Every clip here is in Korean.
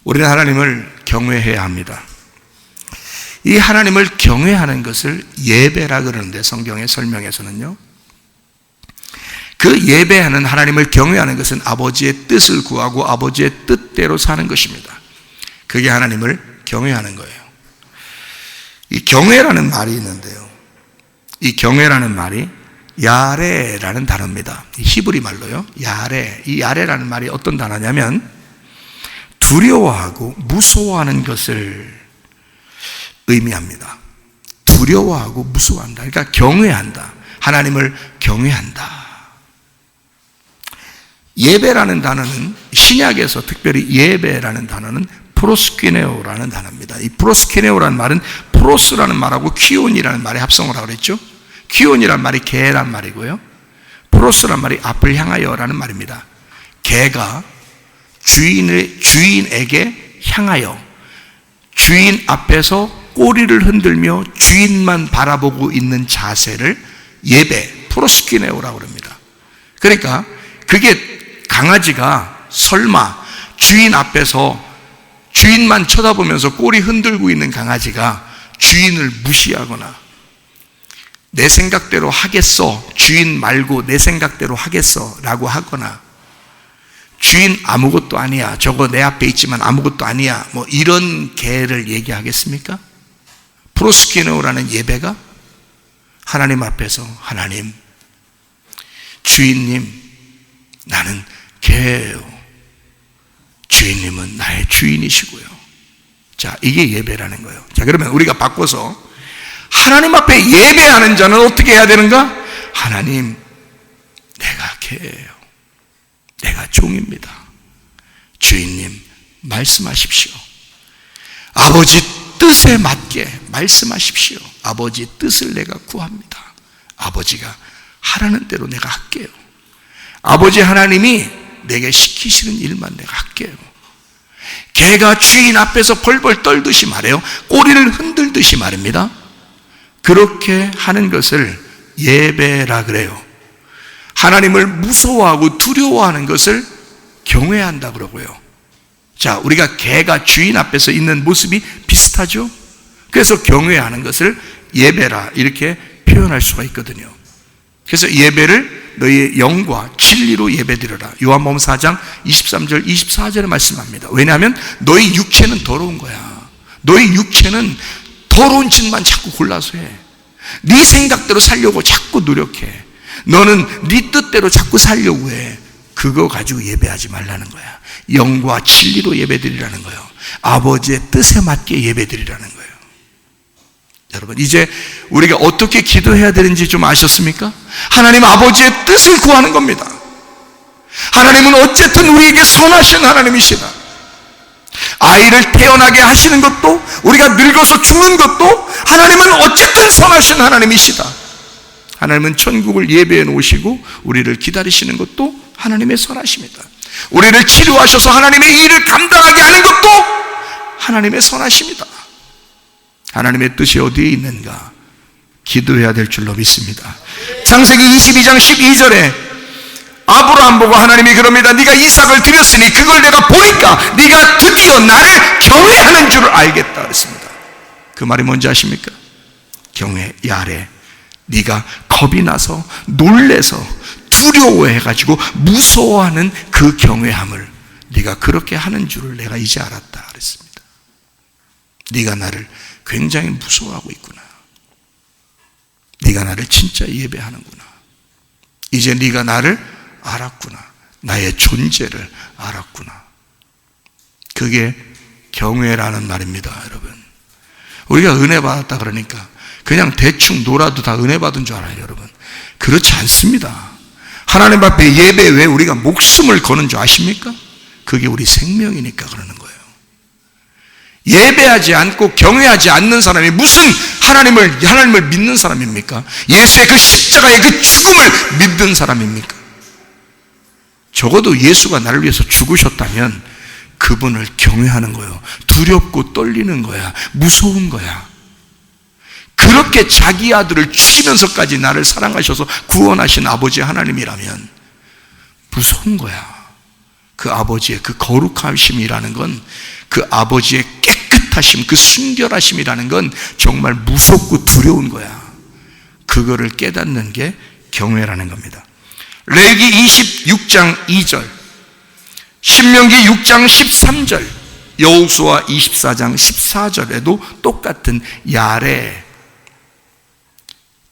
우리는 하나님을 경외해야 합니다. 이 하나님을 경외하는 것을 예배라 그러는데 성경의 설명에서는요, 그 예배하는 하나님을 경외하는 것은 아버지의 뜻을 구하고 아버지의 뜻대로 사는 것입니다. 그게 하나님을 경외하는 거예요. 이 경외라는 말이 있는데요, 이 경외라는 말이 야레라는 단어입니다. 히브리 말로요, 야레. 이 야레라는 말이 어떤 단어냐면 두려워하고 무서워하는 것을 의미합니다. 두려워하고 무서워한다. 그러니까 경외한다. 하나님을 경외한다. 예배라는 단어는 신약에서 특별히 예배라는 단어는 프로스키네오라는 단어입니다. 이 프로스키네오라는 말은 프로스라는 말하고 키온이라는 말의 합성을 하고 그랬죠. 키온이란 말이 개란 말이고요, 프로스란 말이 앞을 향하여라는 말입니다. 개가 주인에게 향하여 주인 앞에서 꼬리를 흔들며 주인만 바라보고 있는 자세를 예배, 프로스키네오라고 합니다. 그러니까 그게 강아지가 설마 주인 앞에서 주인만 쳐다보면서 꼬리 흔들고 있는 강아지가 주인을 무시하거나 내 생각대로 하겠어, 주인 말고 내 생각대로 하겠어 라고 하거나 주인 아무것도 아니야, 저거 내 앞에 있지만 아무것도 아니야, 뭐 이런 개를 얘기하겠습니까? 프로스키노라는 예배가 하나님 앞에서 하나님, 주인님, 나는 개예요. 주인님은 나의 주인이시고요. 자, 이게 예배라는 거예요. 자, 그러면 우리가 바꿔서 하나님 앞에 예배하는 자는 어떻게 해야 되는가? 하나님, 내가 개예요. 내가 종입니다. 주인님, 말씀하십시오. 아버지 뜻에 맞게 말씀하십시오. 아버지 뜻을 내가 구합니다. 아버지가 하라는 대로 내가 할게요. 아버지 하나님이 내게 시키시는 일만 내가 할게요. 개가 주인 앞에서 벌벌 떨듯이 말해요. 꼬리를 흔들듯이 말입니다. 그렇게 하는 것을 예배라 그래요. 하나님을 무서워하고 두려워하는 것을 경외한다 그러고요. 자, 우리가 개가 주인 앞에서 있는 모습이 비슷하죠? 그래서 경외하는 것을 예배라 이렇게 표현할 수가 있거든요. 그래서 예배를 너희의 영과 진리로 예배드려라. 요한복음 4장 23절 24절에 말씀합니다. 왜냐하면 너희 육체는 더러운 거야. 너희 육체는 더러운 짓만 자꾸 골라서 해. 네 생각대로 살려고 자꾸 노력해. 너는 네 뜻대로 자꾸 살려고 해. 그거 가지고 예배하지 말라는 거야. 영과 진리로 예배드리라는 거예요. 아버지의 뜻에 맞게 예배드리라는 거예요. 여러분, 이제 우리가 어떻게 기도해야 되는지 좀 아셨습니까? 하나님 아버지의 뜻을 구하는 겁니다. 하나님은 어쨌든 우리에게 선하신 하나님이시다. 아이를 태어나게 하시는 것도, 우리가 늙어서 죽는 것도 하나님은 어쨌든 선하신 하나님이시다. 하나님은 천국을 예배해 놓으시고 우리를 기다리시는 것도 하나님의 선하십니다. 우리를 치료하셔서 하나님의 일을 감당하게 하는 것도 하나님의 선하십니다. 하나님의 뜻이 어디에 있는가 기도해야 될 줄로 믿습니다. 창세기 22장 12절에 아브라함 보고 하나님이 그럽니다. 네가 이삭을 드렸으니 그걸 내가 보니까 네가 드디어 나를 경외하는 줄을 알겠다 그랬습니다. 그 말이 뭔지 아십니까? 경외, 야레. 네가 겁이 나서 놀래서 두려워해가지고 무서워하는 그 경외함을 네가 그렇게 하는 줄을 내가 이제 알았다 그랬습니다. 네가 나를 굉장히 무서워하고 있구나. 네가 나를 진짜 예배하는구나. 이제 네가 나를 알았구나. 나의 존재를 알았구나. 그게 경외라는 말입니다, 여러분. 우리가 은혜 받았다 그러니까 그냥 대충 놀아도 다 은혜 받은 줄 알아요, 여러분. 그렇지 않습니다. 하나님 앞에 예배 왜 우리가 목숨을 거는 줄 아십니까? 그게 우리 생명이니까 그러는 거예요. 예배하지 않고 경외하지 않는 사람이 무슨 하나님을 믿는 사람입니까? 예수의 그 십자가의 그 죽음을 믿는 사람입니까? 적어도 예수가 나를 위해서 죽으셨다면 그분을 경외하는 거예요. 두렵고 떨리는 거야. 무서운 거야. 그렇게 자기 아들을 주시면서까지 나를 사랑하셔서 구원하신 아버지 하나님이라면 무서운 거야. 그 아버지의 그 거룩하심이라는 건, 그 아버지의 깨끗하심, 그 순결하심이라는 건 정말 무섭고 두려운 거야. 그거를 깨닫는 게 경외라는 겁니다. 레위기 26장 2절, 신명기 6장 13절, 여호수아 24장 14절에도 똑같은 야레,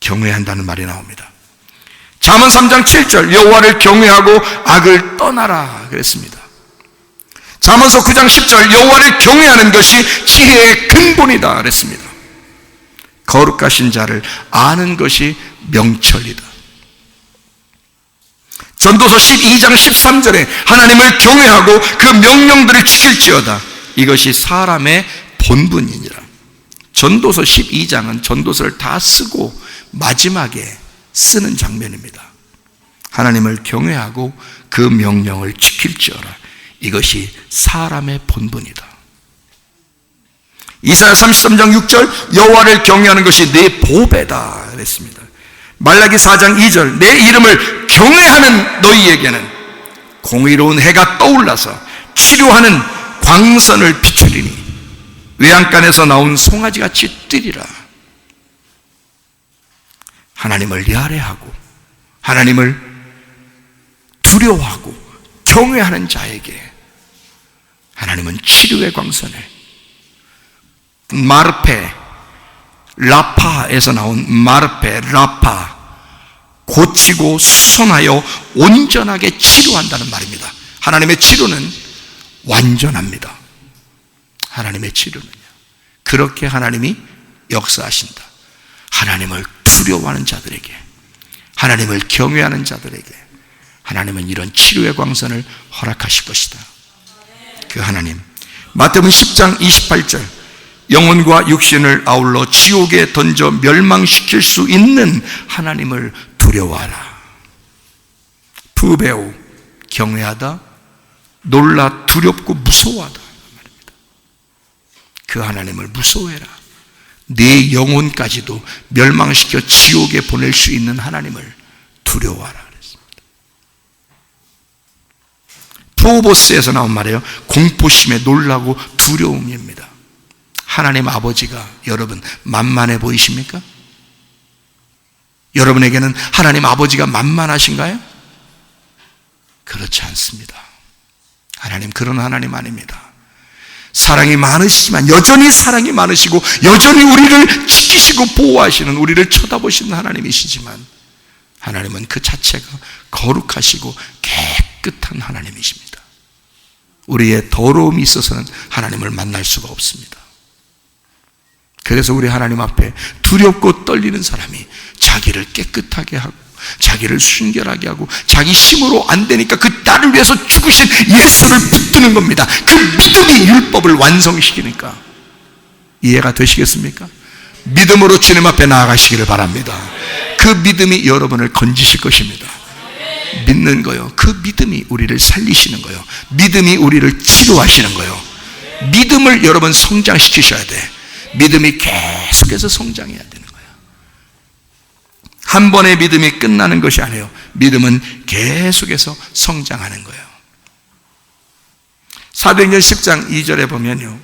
경외한다는 말이 나옵니다. 잠언 3장 7절, 여호와를 경외하고 악을 떠나라 그랬습니다. 잠언서 9장 10절, 여호와를 경외하는 것이 지혜의 근본이다 그랬습니다. 거룩하신 자를 아는 것이 명철이다. 전도서 12장 13절에 하나님을 경외하고 그 명령들을 지킬지어다, 이것이 사람의 본분이니라. 전도서 12장은 전도서를 다 쓰고 마지막에 쓰는 장면입니다. 하나님을 경외하고 그 명령을 지킬지어라, 이것이 사람의 본분이다. 이사야 33장 6절, 여호와를 경외하는 것이 내 보배다 그랬습니다. 말라기 4장 2절, 내 이름을 경외하는 너희에게는 공의로운 해가 떠올라서 치료하는 광선을 비추리니 외양간에서 나온 송아지같이 뛰리라. 하나님을 야레하고 하나님을 두려워하고 경외하는 자에게 하나님은 치료의 광선을, 마르페, 라파에서 나온 마르페, 라파, 고치고 수선하여 온전하게 치료한다는 말입니다. 하나님의 치료는 완전합니다. 하나님의 치료는요, 그렇게 하나님이 역사하신다. 하나님을 두려워하는 자들에게, 하나님을 경외하는 자들에게 하나님은 이런 치료의 광선을 허락하실 것이다. 그 하나님, 마태복음 10장 28절, 영혼과 육신을 아울러 지옥에 던져 멸망시킬 수 있는 하나님을 두려워하라. 부배우, 경외하다, 놀라 두렵고 무서워하다 말입니다. 그 하나님을 무서워해라. 네 영혼까지도 멸망시켜 지옥에 보낼 수 있는 하나님을 두려워하라 그랬습니다. 프로보스에서 나온 말이에요. 공포심에 놀라고 두려움입니다. 하나님 아버지가 여러분 만만해 보이십니까? 여러분에게는 하나님 아버지가 만만하신가요? 그렇지 않습니다. 하나님 그런 하나님 아닙니다. 사랑이 많으시지만 여전히 사랑이 많으시고 여전히 우리를 지키시고 보호하시는, 우리를 쳐다보시는 하나님이시지만 하나님은 그 자체가 거룩하시고 깨끗한 하나님이십니다. 우리의 더러움이 있어서는 하나님을 만날 수가 없습니다. 그래서 우리 하나님 앞에 두렵고 떨리는 사람이 자기를 깨끗하게 하고 자기를 순결하게 하고 자기 힘으로 안 되니까 그 나를 위해서 죽으신 예수를 붙드는 겁니다. 그 믿음이 율법을 완성시키니까. 이해가 되시겠습니까? 믿음으로 주님 앞에 나아가시기를 바랍니다. 그 믿음이 여러분을 건지실 것입니다. 믿는 거요, 그 믿음이 우리를 살리시는 거요, 믿음이 우리를 치료하시는 거요. 믿음을 여러분 성장시키셔야 돼. 믿음이 계속해서 성장해야 되는 거예요. 한 번의 믿음이 끝나는 것이 아니에요. 믿음은 계속해서 성장하는 거예요. 사도행전 10장 2절에 보면요,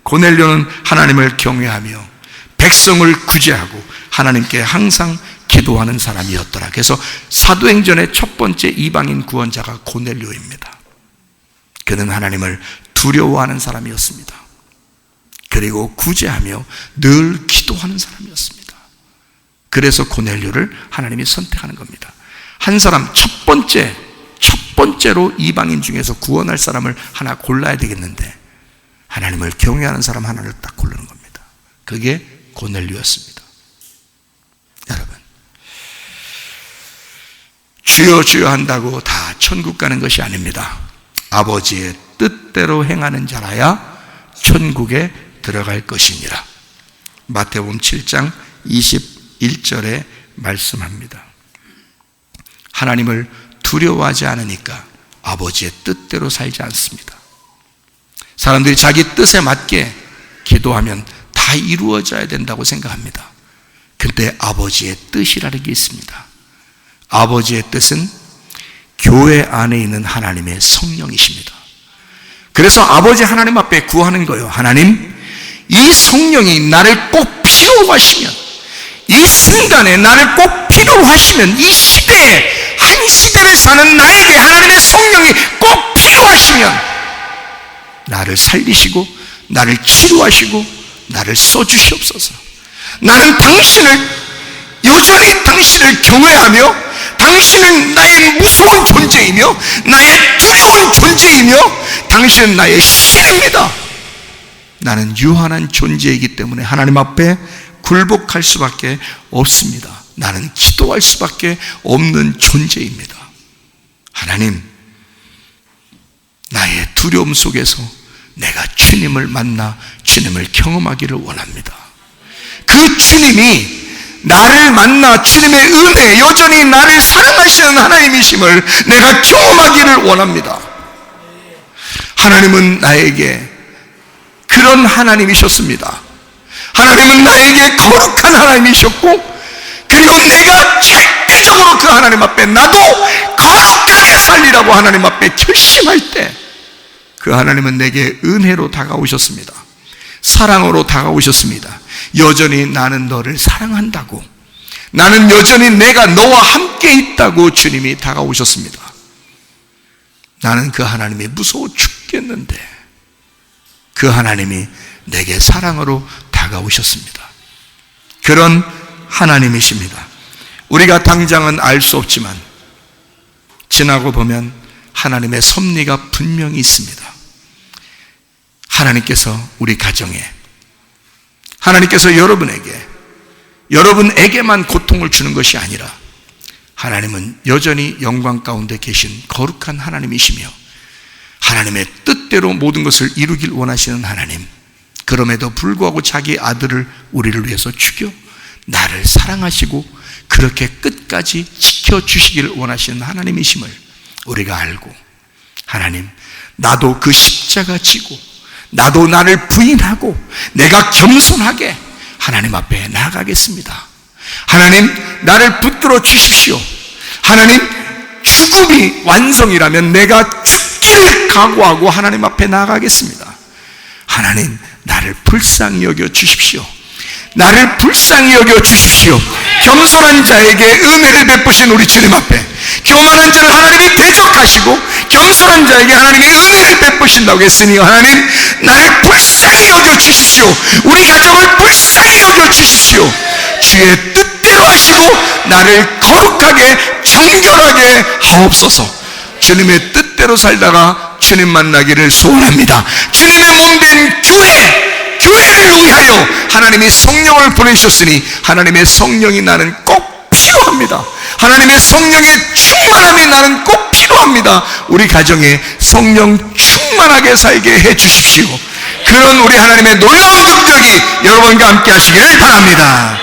고넬료는 하나님을 경외하며 백성을 구제하고 하나님께 항상 기도하는 사람이었더라. 그래서 사도행전의 첫 번째 이방인 구원자가 고넬료입니다. 그는 하나님을 두려워하는 사람이었습니다. 그리고 구제하며 늘 기도하는 사람이었습니다. 그래서 고넬료를 하나님이 선택하는 겁니다. 한 사람 첫 번째로 이방인 중에서 구원할 사람을 하나 골라야 되겠는데 하나님을 경외하는 사람 하나를 딱 고르는 겁니다. 그게 고넬료였습니다. 여러분, 주여 주여 한다고 다 천국 가는 것이 아닙니다. 아버지의 뜻대로 행하는 자라야 천국에 들어갈 것이니라. 마태복음 7장 21절에 말씀합니다. 하나님을 두려워하지 않으니까 아버지의 뜻대로 살지 않습니다. 사람들이 자기 뜻에 맞게 기도하면 다 이루어져야 된다고 생각합니다. 근데 아버지의 뜻이라는 게 있습니다. 아버지의 뜻은 교회 안에 있는 하나님의 성령이십니다. 그래서 아버지 하나님 앞에 구하는 거예요. 하나님, 이 성령이 나를 꼭 필요로 하시면, 이 순간에 나를 꼭 필요로 하시면, 이 시대에, 한 시대를 사는 나에게 하나님의 성령이 꼭 필요하시면 나를 살리시고 나를 치료하시고 나를 써주시옵소서. 나는 여전히 당신을 경외하며, 당신은 나의 무서운 존재이며 나의 두려운 존재이며 당신은 나의 신입니다. 나는 유한한 존재이기 때문에 하나님 앞에 굴복할 수밖에 없습니다. 나는 기도할 수밖에 없는 존재입니다. 하나님, 나의 두려움 속에서 내가 주님을 만나 주님을 경험하기를 원합니다. 그 주님이 나를 만나 주님의 은혜, 여전히 나를 사랑하시는 하나님이심을 내가 경험하기를 원합니다. 하나님은 나에게 그런 하나님이셨습니다. 하나님은 나에게 거룩한 하나님이셨고, 그리고 내가 절대적으로 그 하나님 앞에 나도 거룩하게 살리라고 하나님 앞에 결심할 때 그 하나님은 내게 은혜로 다가오셨습니다. 사랑으로 다가오셨습니다. 여전히 나는 너를 사랑한다고, 나는 여전히 내가 너와 함께 있다고 주님이 다가오셨습니다. 나는 그 하나님이 무서워 죽겠는데 그 하나님이 내게 사랑으로 다가오셨습니다. 그런 하나님이십니다. 우리가 당장은 알 수 없지만 지나고 보면 하나님의 섭리가 분명히 있습니다. 하나님께서 우리 가정에, 하나님께서 여러분에게만 고통을 주는 것이 아니라 하나님은 여전히 영광 가운데 계신 거룩한 하나님이시며 하나님의 뜻대로 모든 것을 이루길 원하시는 하나님, 그럼에도 불구하고 자기 아들을 우리를 위해서 죽여 나를 사랑하시고 그렇게 끝까지 지켜주시기를 원하시는 하나님이심을 우리가 알고, 하나님, 나도 그 십자가 지고 나도 나를 부인하고 내가 겸손하게 하나님 앞에 나아가겠습니다. 하나님, 나를 붙들어 주십시오. 하나님, 죽음이 완성이라면 내가 죽기를 각오하고 하나님 앞에 나아가겠습니다. 하나님, 나를 불쌍히 여겨 주십시오. 나를 불쌍히 여겨 주십시오. 겸손한 자에게 은혜를 베푸신 우리 주님 앞에 교만한 자를 하나님이 대적하시고 겸손한 자에게 하나님이 은혜를 베푸신다고 했으니, 하나님, 나를 불쌍히 여겨 주십시오. 우리 가정을 불쌍히 여겨 주십시오. 주의 뜻대로 하시고 나를 거룩하게 정결하게 하옵소서. 주님의 뜻대로 살다가 주님 만나기를 소원합니다. 주님의 몸된 교회를 위하여 하나님이 성령을 보내셨으니 하나님의 성령이 나는 꼭 필요합니다. 하나님의 성령의 충만함이 나는 꼭 필요합니다. 우리 가정에 성령 충만하게 살게 해 주십시오. 그런 우리 하나님의 놀라운 능력이 여러분과 함께 하시기를 바랍니다.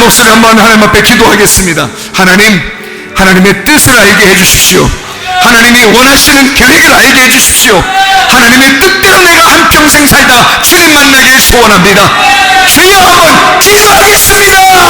목소리 한번 하나님 앞에 기도하겠습니다. 하나님, 하나님의 뜻을 알게 해주십시오. 하나님이 원하시는 계획을 알게 해주십시오. 하나님의 뜻대로 내가 한평생 살다 주님 만나길 소원합니다. 주여 한번 기도하겠습니다.